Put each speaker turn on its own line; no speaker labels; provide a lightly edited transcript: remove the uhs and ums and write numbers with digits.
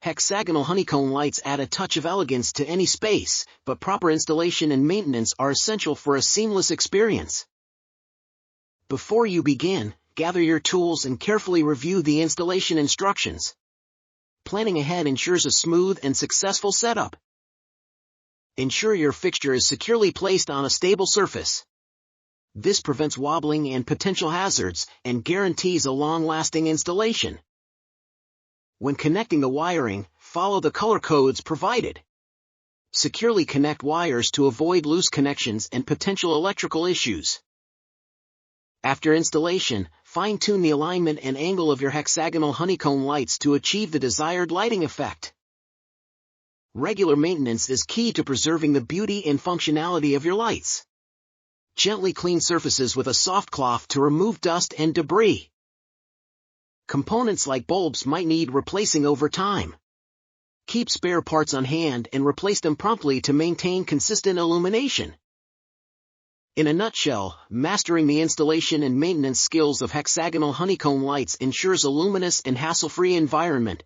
Hexagonal honeycomb lights add a touch of elegance to any space, but proper installation and maintenance are essential for a seamless experience. Before you begin, gather your tools and carefully review the installation instructions. Planning ahead ensures a smooth and successful setup. Ensure your fixture is securely placed on a stable surface. This prevents wobbling and potential hazards, and guarantees a long-lasting installation. When connecting the wiring, follow the color codes provided. Securely connect wires to avoid loose connections and potential electrical issues. After installation, fine-tune the alignment and angle of your hexagonal honeycomb lights to achieve the desired lighting effect. Regular maintenance is key to preserving the beauty and functionality of your lights. Gently clean surfaces with a soft cloth to remove dust and debris. Components like bulbs might need replacing over time. Keep spare parts on hand and replace them promptly to maintain consistent illumination. In a nutshell, mastering the installation and maintenance skills of hexagonal honeycomb lights ensures a luminous and hassle-free environment,